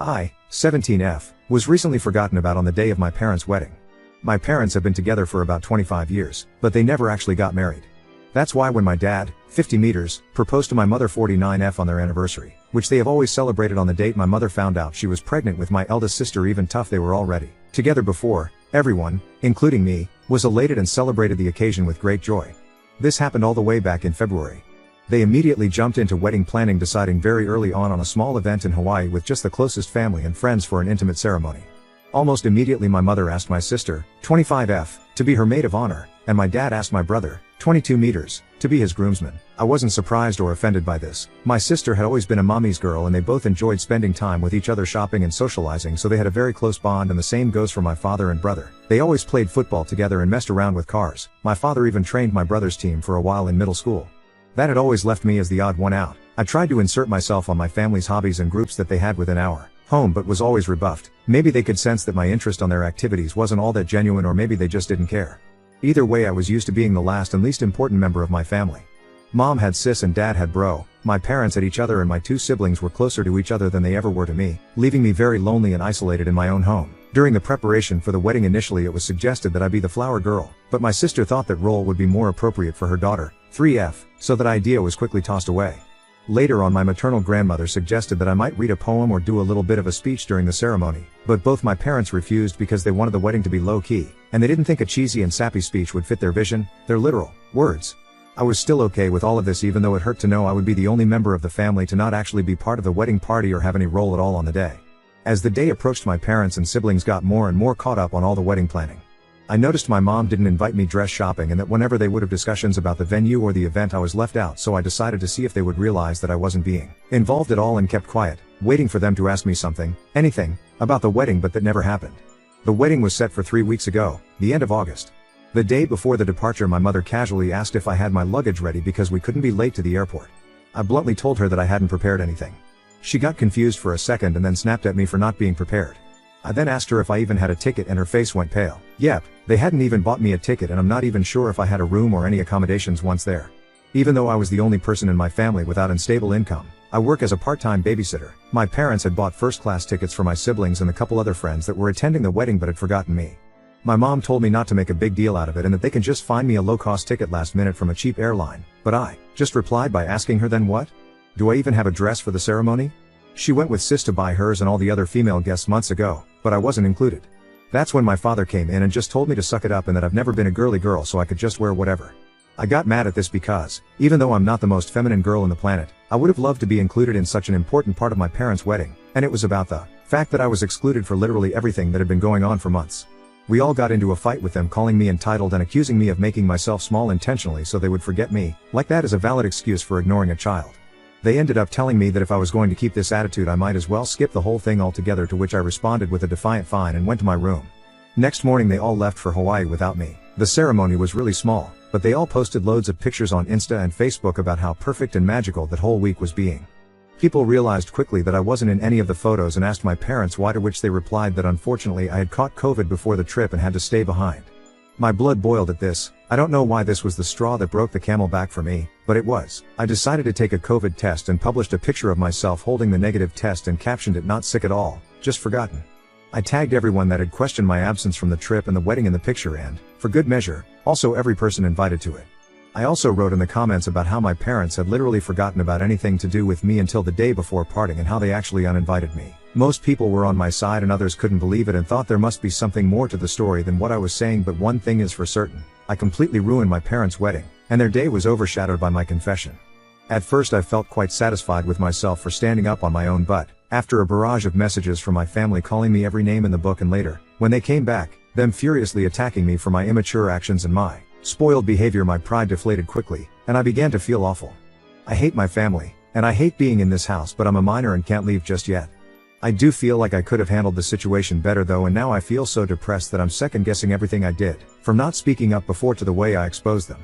I, 17F, was recently forgotten about on the day of my parents' wedding. My parents have been together for about 25 years, but they never actually got married. That's why when my dad, 50 meters, proposed to my mother 49F on their anniversary, which they have always celebrated on the date my mother found out she was pregnant with my eldest sister, even tough they were already together before, everyone, including me, was elated and celebrated the occasion with great joy. This happened all the way back in February. They immediately jumped into wedding planning, deciding very early on a small event in Hawaii with just the closest family and friends for an intimate ceremony. Almost immediately my mother asked my sister, 25F, to be her maid of honor, and my dad asked my brother, 22 meters, to be his groomsman. I wasn't surprised or offended by this. My sister had always been a mommy's girl and they both enjoyed spending time with each other, shopping and socializing, so they had a very close bond, and the same goes for my father and brother. They always played football together and messed around with cars. My father even trained my brother's team for a while in middle school. That had always left me as the odd one out. I tried to insert myself on my family's hobbies and groups that they had within our home, but was always rebuffed. Maybe they could sense that my interest on their activities wasn't all that genuine, or maybe they just didn't care. Either way, I was used to being the last and least important member of my family. Mom had sis and dad had bro. My parents had each other, and my two siblings were closer to each other than they ever were to me, leaving me very lonely and isolated in my own home. During the preparation for the wedding, initially it was suggested that I be the flower girl, but my sister thought that role would be more appropriate for her daughter, 3F, so that idea was quickly tossed away. Later on, my maternal grandmother suggested that I might read a poem or do a little bit of a speech during the ceremony, but both my parents refused because they wanted the wedding to be low-key, and they didn't think a cheesy and sappy speech would fit their vision, their literal words. I was still okay with all of this, even though it hurt to know I would be the only member of the family to not actually be part of the wedding party or have any role at all on the day. As the day approached, my parents and siblings got more and more caught up on all the wedding planning. I noticed my mom didn't invite me dress shopping, and that whenever they would have discussions about the venue or the event, I was left out, so I decided to see if they would realize that I wasn't being involved at all, and kept quiet, waiting for them to ask me something, anything, about the wedding, but that never happened. The wedding was set for 3 weeks ago, the end of August. The day before the departure, my mother casually asked if I had my luggage ready because we couldn't be late to the airport. I bluntly told her that I hadn't prepared anything. She got confused for a second and then snapped at me for not being prepared. I then asked her if I even had a ticket, and her face went pale. Yep, they hadn't even bought me a ticket, and I'm not even sure if I had a room or any accommodations once there. Even though I was the only person in my family without unstable income, I work as a part-time babysitter. My parents had bought first-class tickets for my siblings and a couple other friends that were attending the wedding but had forgotten me. My mom told me not to make a big deal out of it and that they can just find me a low-cost ticket last minute from a cheap airline, but I just replied by asking her, then what? Do I even have a dress for the ceremony? She went with sis to buy hers and all the other female guests months ago, but I wasn't included. That's when my father came in and just told me to suck it up and that I've never been a girly girl, so I could just wear whatever. I got mad at this because, even though I'm not the most feminine girl on the planet, I would have loved to be included in such an important part of my parents' wedding, and it was about the fact that I was excluded for literally everything that had been going on for months. We all got into a fight with them, calling me entitled and accusing me of making myself small intentionally so they would forget me, like that is a valid excuse for ignoring a child. They ended up telling me that if I was going to keep this attitude, I might as well skip the whole thing altogether, to which I responded with a defiant fine and went to my room. Next morning they all left for Hawaii without me. The ceremony was really small, but they all posted loads of pictures on Insta and Facebook about how perfect and magical that whole week was being. People realized quickly that I wasn't in any of the photos and asked my parents why, to which they replied that unfortunately I had caught COVID before the trip and had to stay behind. My blood boiled at this. I don't know why this was the straw that broke the camel back for me, but it was. I decided to take a COVID test and published a picture of myself holding the negative test and captioned it, "Not sick at all, just forgotten." I tagged everyone that had questioned my absence from the trip and the wedding in the picture, and, for good measure, also every person invited to it. I also wrote in the comments about how my parents had literally forgotten about anything to do with me until the day before parting, and how they actually uninvited me. Most people were on my side and others couldn't believe it and thought there must be something more to the story than what I was saying, but one thing is for certain: I completely ruined my parents' wedding, and their day was overshadowed by my confession. At first I felt quite satisfied with myself for standing up on my own, but after a barrage of messages from my family calling me every name in the book, and later, when they came back, them furiously attacking me for my immature actions and my spoiled behavior, my pride deflated quickly, and I began to feel awful. I hate my family, and I hate being in this house, but I'm a minor and can't leave just yet. I do feel like I could have handled the situation better though, and now I feel so depressed that I'm second guessing everything I did, from not speaking up before to the way I exposed them.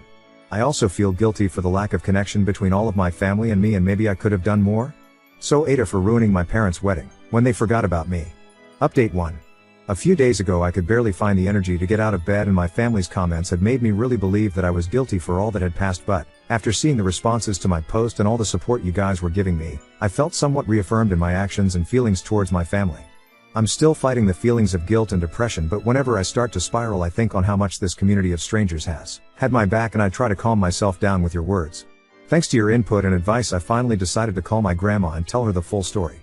I also feel guilty for the lack of connection between all of my family and me, and maybe I could have done more. So Ada for ruining my parents' wedding, when they forgot about me. Update 1. A few days ago I could barely find the energy to get out of bed, and my family's comments had made me really believe that I was guilty for all that had passed, but after seeing the responses to my post and all the support you guys were giving me, I felt somewhat reaffirmed in my actions and feelings towards my family. I'm still fighting the feelings of guilt and depression, but whenever I start to spiral I think on how much this community of strangers has had my back, and I try to calm myself down with your words. Thanks to your input and advice, I finally decided to call my grandma and tell her the full story.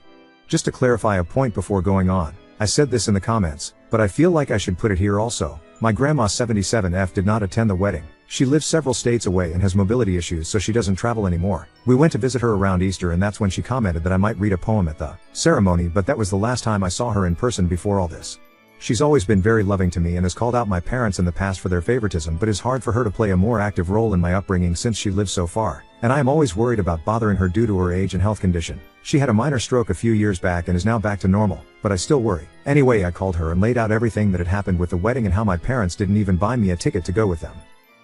Just to clarify a point before going on, I said this in the comments, but I feel like I should put it here also. My grandma 77F did not attend the wedding. She lives several states away and has mobility issues, so she doesn't travel anymore. We went to visit her around Easter, and that's when she commented that I might read a poem at the ceremony, but that was the last time I saw her in person before all this. She's always been very loving to me and has called out my parents in the past for their favoritism, but it's hard for her to play a more active role in my upbringing since she lives so far, and I am always worried about bothering her due to her age and health condition. She had a minor stroke a few years back and is now back to normal, but I still worry. Anyway, I called her and laid out everything that had happened with the wedding and how my parents didn't even buy me a ticket to go with them.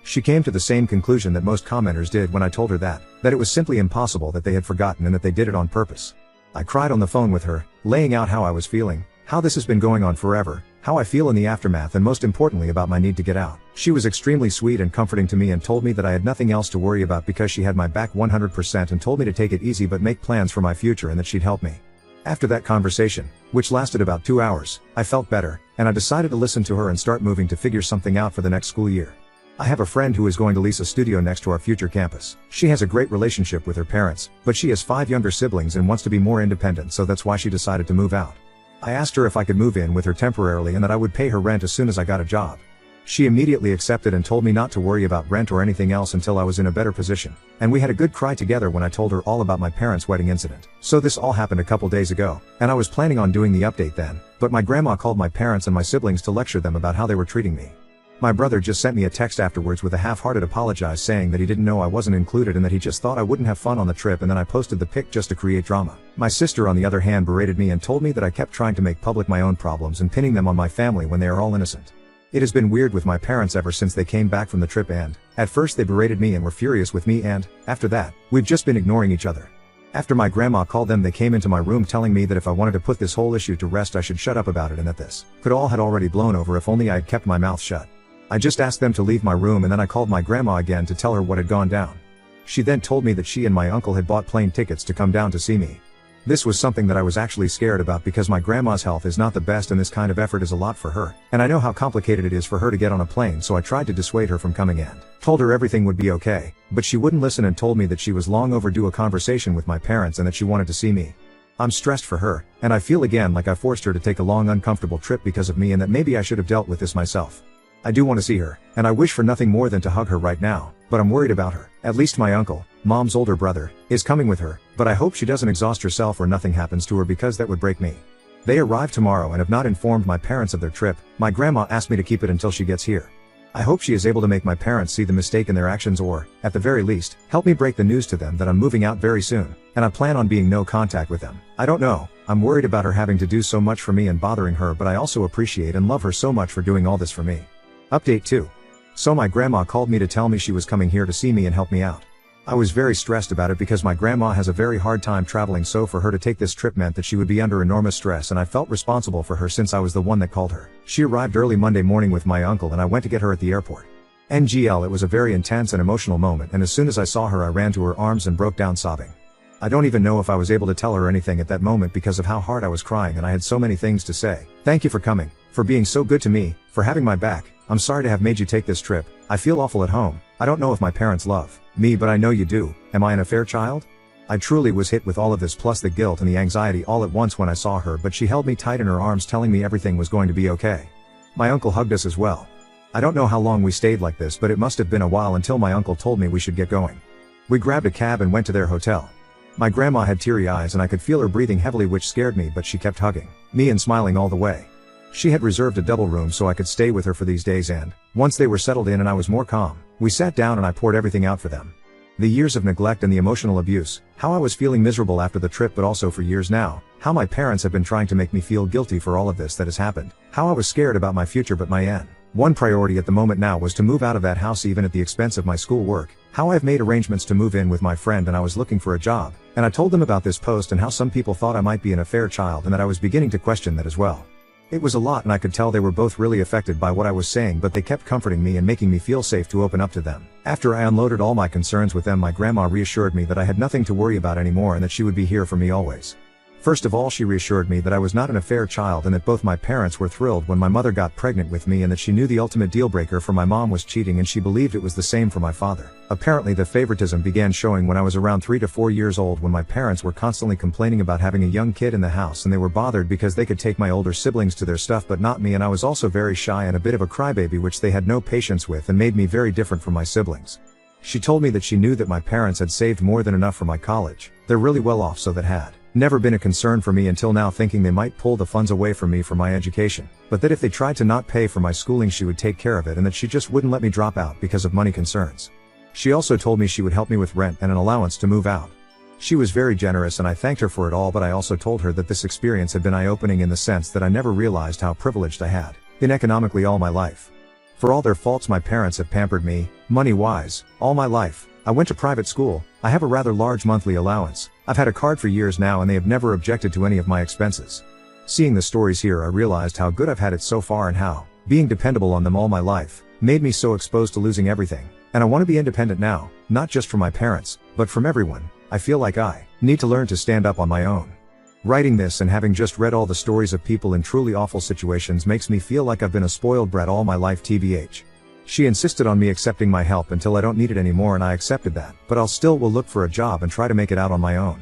She came to the same conclusion that most commenters did when I told her that it was simply impossible, that they had forgotten and that they did it on purpose. I cried on the phone with her, laying out how I was feeling, how this has been going on forever, how I feel in the aftermath, and most importantly about my need to get out. She was extremely sweet and comforting to me and told me that I had nothing else to worry about because she had my back 100%, and told me to take it easy but make plans for my future and that she'd help me. After that conversation, which lasted about 2 hours, I felt better, and I decided to listen to her and start moving to figure something out for the next school year. I have a friend who is going to lease a studio next to our future campus. She has a great relationship with her parents, but she has 5 younger siblings and wants to be more independent, so that's why she decided to move out. I asked her if I could move in with her temporarily and that I would pay her rent as soon as I got a job. She immediately accepted and told me not to worry about rent or anything else until I was in a better position, and we had a good cry together when I told her all about my parents' wedding incident. So this all happened a couple days ago, and I was planning on doing the update then, but my grandma called my parents and my siblings to lecture them about how they were treating me. My brother just sent me a text afterwards with a half-hearted apologize, saying that he didn't know I wasn't included and that he just thought I wouldn't have fun on the trip, and then I posted the pic just to create drama. My sister on the other hand berated me and told me that I kept trying to make public my own problems and pinning them on my family when they are all innocent. It has been weird with my parents ever since they came back from the trip, and at first they berated me and were furious with me, and after that, we've just been ignoring each other. After my grandma called them, they came into my room telling me that if I wanted to put this whole issue to rest I should shut up about it, and that this could all had already blown over if only I had kept my mouth shut. I just asked them to leave my room, and then I called my grandma again to tell her what had gone down. She then told me that she and my uncle had bought plane tickets to come down to see me. This was something that I was actually scared about because my grandma's health is not the best and this kind of effort is a lot for her, and I know how complicated it is for her to get on a plane, so I tried to dissuade her from coming and told her everything would be okay, but she wouldn't listen and told me that she was long overdue a conversation with my parents and that she wanted to see me. I'm stressed for her, and I feel again like I forced her to take a long uncomfortable trip because of me, and that maybe I should have dealt with this myself. I do want to see her, and I wish for nothing more than to hug her right now, but I'm worried about her. At least my uncle, mom's older brother, is coming with her, but I hope she doesn't exhaust herself or nothing happens to her because that would break me. They arrive tomorrow and have not informed my parents of their trip. My grandma asked me to keep it until she gets here. I hope she is able to make my parents see the mistake in their actions, or, at the very least, help me break the news to them that I'm moving out very soon, and I plan on being no contact with them. I don't know, I'm worried about her having to do so much for me and bothering her, but I also appreciate and love her so much for doing all this for me. Update 2. So my grandma called me to tell me she was coming here to see me and help me out. I was very stressed about it because my grandma has a very hard time traveling, so for her to take this trip meant that she would be under enormous stress, and I felt responsible for her since I was the one that called her. She arrived early Monday morning with my uncle and I went to get her at the airport. NGL, it was a very intense and emotional moment, and as soon as I saw her I ran to her arms and broke down sobbing. I don't even know if I was able to tell her anything at that moment because of how hard I was crying, and I had so many things to say. Thank you for coming, for being so good to me, for having my back. I'm sorry to have made you take this trip. I feel awful at home. I don't know if my parents love me, but I know you do. Am I an affair child? I truly was hit with all of this plus the guilt and the anxiety all at once when I saw her, but she held me tight in her arms telling me everything was going to be okay. My uncle hugged us as well. I don't know how long we stayed like this, but it must have been a while until my uncle told me we should get going. We grabbed a cab and went to their hotel. My grandma had teary eyes and I could feel her breathing heavily, which scared me, but she kept hugging me and smiling all the way. She had reserved a double room so I could stay with her for these days, and once they were settled in and I was more calm, we sat down and I poured everything out for them. The years of neglect and the emotional abuse, how I was feeling miserable after the trip, but also for years now, how my parents have been trying to make me feel guilty for all of this that has happened, how I was scared about my future, but my one priority at the moment now was to move out of that house even at the expense of my school work, how I've made arrangements to move in with my friend and I was looking for a job, and I told them about this post and how some people thought I might be an affair child and that I was beginning to question that as well. It was a lot and I could tell they were both really affected by what I was saying, but they kept comforting me and making me feel safe to open up to them. After I unloaded all my concerns with them, my grandma reassured me that I had nothing to worry about anymore and that she would be here for me always. First of all, she reassured me that I was not an affair child and that both my parents were thrilled when my mother got pregnant with me, and that she knew the ultimate deal breaker for my mom was cheating, and she believed it was the same for my father. Apparently the favoritism began showing when I was around 3 to 4 years old, when my parents were constantly complaining about having a young kid in the house, and they were bothered because they could take my older siblings to their stuff but not me, and I was also very shy and a bit of a crybaby, which they had no patience with and made me very different from my siblings. She told me that she knew that my parents had saved more than enough for my college. They're really well off, so that had never been a concern for me until now, thinking they might pull the funds away from me for my education, but that if they tried to not pay for my schooling she would take care of it, and that she just wouldn't let me drop out because of money concerns. She also told me she would help me with rent and an allowance to move out. She was very generous and I thanked her for it all, but I also told her that this experience had been eye-opening in the sense that I never realized how privileged I had been economically all my life. For all their faults, my parents have pampered me, money-wise, all my life. I went to private school, I have a rather large monthly allowance, I've had a card for years now and they have never objected to any of my expenses. Seeing the stories here, I realized how good I've had it so far and how being dependable on them all my life made me so exposed to losing everything. And I want to be independent now, not just from my parents, but from everyone. I feel like I need to learn to stand up on my own. Writing this and having just read all the stories of people in truly awful situations makes me feel like I've been a spoiled brat all my life, tbh. She insisted on me accepting my help until I don't need it anymore, and I accepted that, but will look for a job and try to make it out on my own.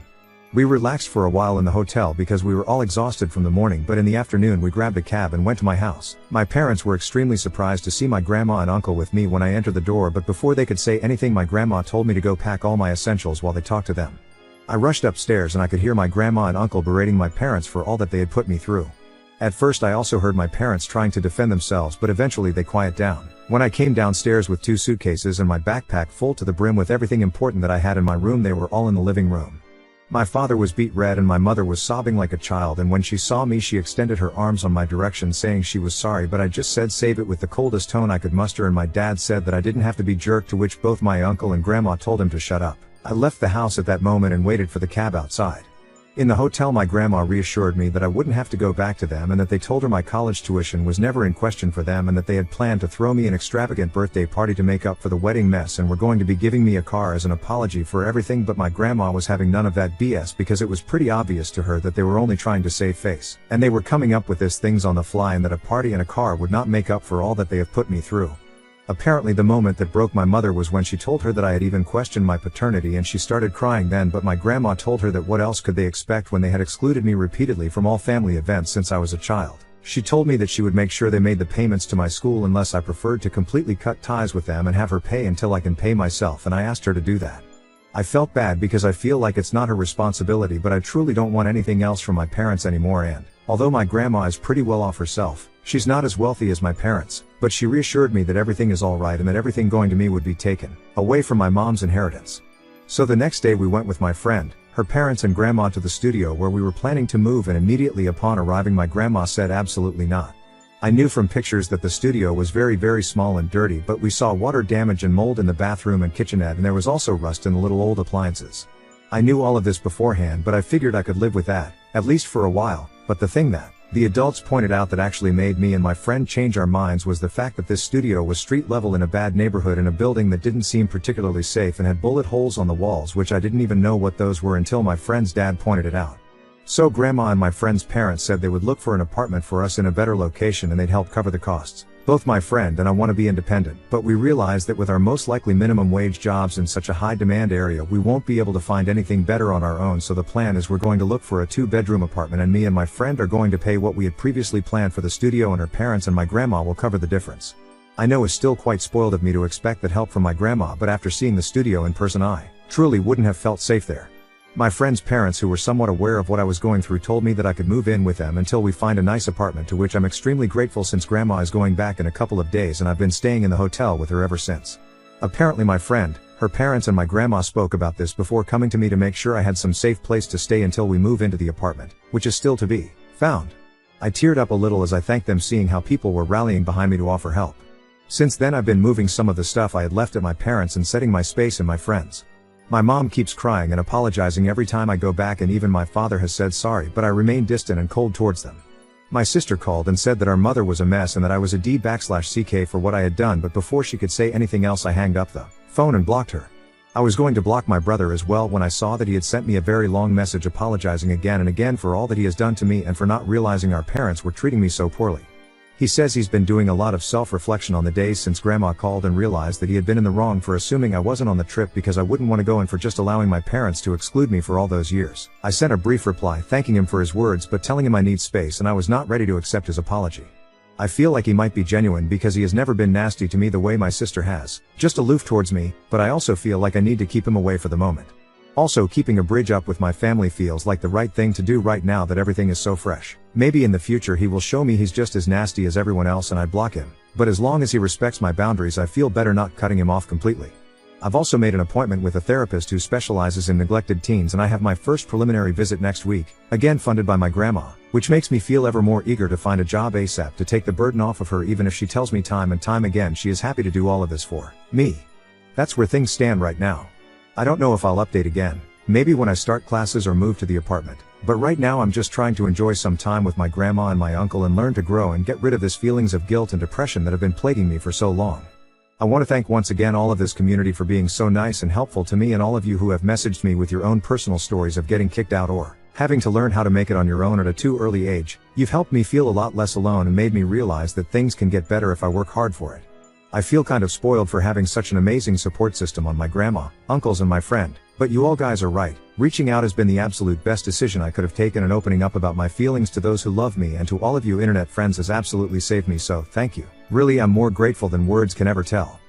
We relaxed for a while in the hotel because we were all exhausted from the morning, but in the afternoon we grabbed a cab and went to my house. My parents were extremely surprised to see my grandma and uncle with me when I entered the door, but before they could say anything my grandma told me to go pack all my essentials while they talked to them. I rushed upstairs and I could hear my grandma and uncle berating my parents for all that they had put me through. At first I also heard my parents trying to defend themselves, but eventually they quieted down. When I came downstairs with 2 suitcases and my backpack full to the brim with everything important that I had in my room, they were all in the living room. My father was beet red and my mother was sobbing like a child, and when she saw me she extended her arms on my direction saying she was sorry, but I just said save it with the coldest tone I could muster, and my dad said that I didn't have to be jerked, to which both my uncle and grandma told him to shut up. I left the house at that moment and waited for the cab outside. In the hotel my grandma reassured me that I wouldn't have to go back to them, and that they told her my college tuition was never in question for them, and that they had planned to throw me an extravagant birthday party to make up for the wedding mess and were going to be giving me a car as an apology for everything. But my grandma was having none of that BS, because it was pretty obvious to her that they were only trying to save face, and they were coming up with these things on the fly, and that a party and a car would not make up for all that they have put me through. Apparently the moment that broke my mother was when she told her that I had even questioned my paternity, and she started crying then, but my grandma told her that what else could they expect when they had excluded me repeatedly from all family events since I was a child. She told me that she would make sure they made the payments to my school unless I preferred to completely cut ties with them and have her pay until I can pay myself, and I asked her to do that. I felt bad because I feel like it's not her responsibility, but I truly don't want anything else from my parents anymore, and although my grandma is pretty well off herself, she's not as wealthy as my parents, but she reassured me that everything is alright and that everything going to me would be taken away from my mom's inheritance. So the next day we went with my friend, her parents and grandma to the studio where we were planning to move, and immediately upon arriving my grandma said absolutely not. I knew from pictures that the studio was very small and dirty, but we saw water damage and mold in the bathroom and kitchenette, and there was also rust in the little old appliances. I knew all of this beforehand, but I figured I could live with that, at least for a while. But the thing that the adults pointed out that actually made me and my friend change our minds was the fact that this studio was street level in a bad neighborhood in a building that didn't seem particularly safe and had bullet holes on the walls, which I didn't even know what those were until my friend's dad pointed it out. So grandma and my friend's parents said they would look for an apartment for us in a better location and they'd help cover the costs. Both my friend and I want to be independent, but we realized that with our most likely minimum wage jobs in such a high demand area we won't be able to find anything better on our own, so the plan is we're going to look for a 2-bedroom apartment, and me and my friend are going to pay what we had previously planned for the studio, and her parents and my grandma will cover the difference. I know it's still quite spoiled of me to expect that help from my grandma, but after seeing the studio in person I truly wouldn't have felt safe there. My friend's parents, who were somewhat aware of what I was going through, told me that I could move in with them until we find a nice apartment, to which I'm extremely grateful since grandma is going back in a couple of days and I've been staying in the hotel with her ever since. Apparently my friend, her parents and my grandma spoke about this before coming to me to make sure I had some safe place to stay until we move into the apartment, which is still to be found. I teared up a little as I thanked them, seeing how people were rallying behind me to offer help. Since then I've been moving some of the stuff I had left at my parents' and setting my space in my friend's. My mom keeps crying and apologizing every time I go back, and even my father has said sorry, but I remain distant and cold towards them. My sister called and said that our mother was a mess and that I was a D/CK for what I had done, but before she could say anything else I hanged up the phone and blocked her. I was going to block my brother as well when I saw that he had sent me a very long message apologizing again and again for all that he has done to me and for not realizing our parents were treating me so poorly. He says he's been doing a lot of self-reflection on the days since Grandma called and realized that he had been in the wrong for assuming I wasn't on the trip because I wouldn't want to go and for just allowing my parents to exclude me for all those years. I sent a brief reply thanking him for his words but telling him I need space and I was not ready to accept his apology. I feel like he might be genuine because he has never been nasty to me the way my sister has, just aloof towards me, but I also feel like I need to keep him away for the moment. Also, keeping a bridge up with my family feels like the right thing to do right now that everything is so fresh. Maybe in the future he will show me he's just as nasty as everyone else and I block him, but as long as he respects my boundaries I feel better not cutting him off completely. I've also made an appointment with a therapist who specializes in neglected teens and I have my first preliminary visit next week, again funded by my grandma, which makes me feel ever more eager to find a job ASAP to take the burden off of her even if she tells me time and time again she is happy to do all of this for me. That's where things stand right now. I don't know if I'll update again, maybe when I start classes or move to the apartment, but right now I'm just trying to enjoy some time with my grandma and my uncle and learn to grow and get rid of this feelings of guilt and depression that have been plaguing me for so long. I want to thank once again all of this community for being so nice and helpful to me and all of you who have messaged me with your own personal stories of getting kicked out or having to learn how to make it on your own at a too early age. You've helped me feel a lot less alone and made me realize that things can get better if I work hard for it. I feel kind of spoiled for having such an amazing support system on my grandma, uncles and my friend, but you all guys are right. Reaching out has been the absolute best decision I could have taken and opening up about my feelings to those who love me and to all of you internet friends has absolutely saved me, so thank you. Really, I'm more grateful than words can ever tell.